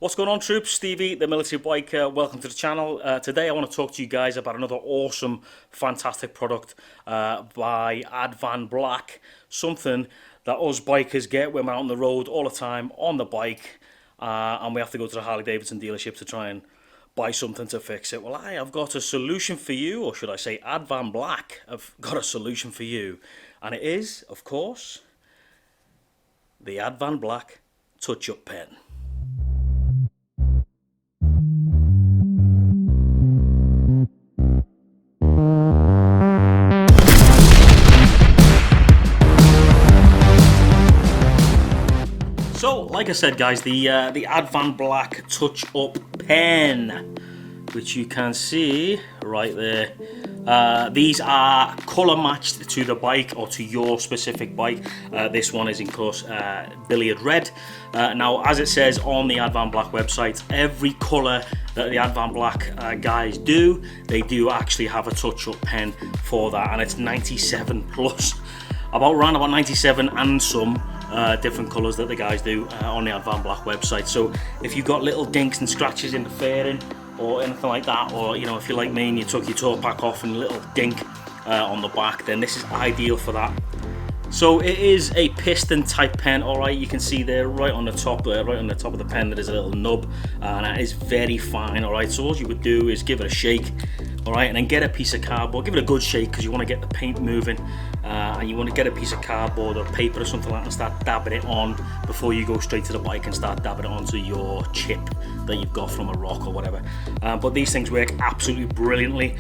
What's going on, troops? Stevie, the military biker. Welcome to the channel. Today I want to talk to you guys about another awesome, fantastic product by Advanblack. Something that us bikers get when we're out on the road all the time on the bike, and we have to go to the Harley Davidson dealership to try and buy something to fix it. Well, I have got a solution for you, or should I say Advanblack have got a solution for you. And it is, of course, the Advanblack Touch-Up Pen. So, like I said, guys, the Advanblack Touch-Up Pen, which you can see right there. These are colour matched to the bike or to your specific bike. This one is, of course, billiard red. Now, as it says on the Advanblack website, every colour that the Advanblack guys do, they do actually have a touch-up pen for that, and it's 97 plus. Around about 97 and some different colours that the guys do on the Advanblack website. So if you've got little dinks and scratches in the fairing or anything like that, or you know, if you're like me and you took your toe pack off and a little dink on the back, then this is ideal for that. So it is a piston type pen. All right, you can see there right on the top of the pen there is a little nub, and that is very fine. All right, so all you would do is give it a shake, all right, and then get a piece of cardboard, give it a good shake because you want to get the paint moving, and you want to get a piece of cardboard or paper or something like that and start dabbing it on before you go straight to the bike and start dabbing it onto your chip that you've got from a rock or whatever. But these things work absolutely brilliantly.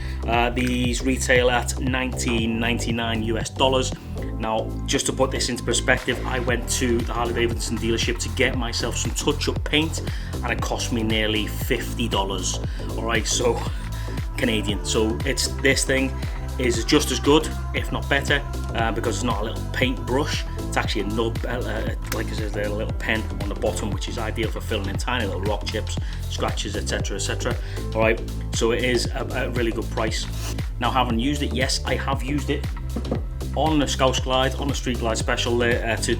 These retail at $19.99 US. Now, just to put this into perspective, I went to the Harley Davidson dealership to get myself some touch-up paint, and it cost me nearly $50. All right, so Canadian. So this thing is just as good, if not better, because it's not a little paint brush. It's actually a nub, like I said, a little pen on the bottom, which is ideal for filling in tiny little rock chips, scratches, etc., etc. All right, so it is a really good price. Now, having used it, yes, I have used it on the Scouse Glide, on the Street Glide Special there, to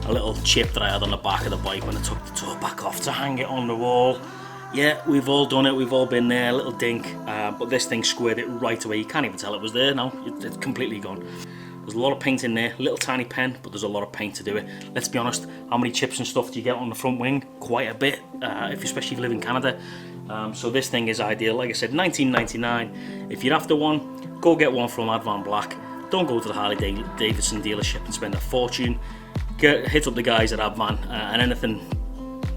a little chip that I had on the back of the bike when I took the toe back off to hang it on the wall. Yeah, we've all done it, we've all been there, a little dink, but this thing squared it right away. You can't even tell it was there now, it's completely gone. There's a lot of paint in there, little tiny pen, but there's a lot of paint to do it. Let's be honest, how many chips and stuff do you get on the front wing? Quite a bit, especially if you live in Canada. So this thing is ideal. Like I said, $19.99. If you're after one, go get one from Advanblack. Don't go to the Harley Davidson dealership and spend a fortune. Hit up the guys at Advan, and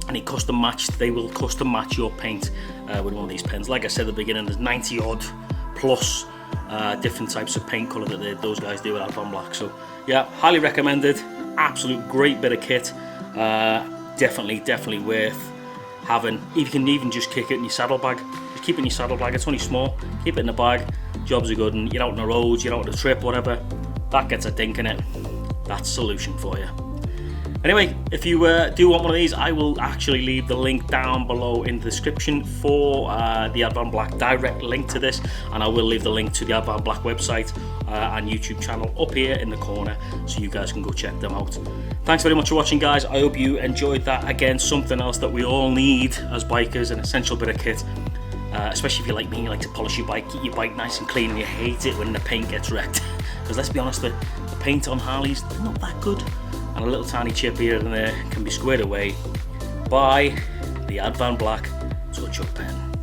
any custom matched, they will custom match your paint with one of these pens. Like I said at the beginning, there's 90 odd plus different types of paint colour that those guys do at Advanblack. So yeah, highly recommended. Absolute great bit of kit. Definitely worth having. You can even just kick it in your saddlebag. Just keep it in your saddlebag. It's only small. Keep it in the bag. Jobs are good, and you're out on the roads, you're out on a trip, whatever. That gets a dink in it. That's a solution for you. Anyway, if you do want one of these, I will actually leave the link down below in the description for the Advanblack direct link to this, and I will leave the link to the Advanblack website and YouTube channel up here in the corner, so you guys can go check them out. Thanks very much for watching, guys. I hope you enjoyed that. Again, something else that we all need as bikers, an essential bit of kit. Especially if you're like me, you like to polish your bike, keep your bike nice and clean, and you hate it when the paint gets wrecked. Because let's be honest, the paint on Harleys, they're not that good. And a little tiny chip here and there can be squared away by the Advanblack Touch-Up Pen.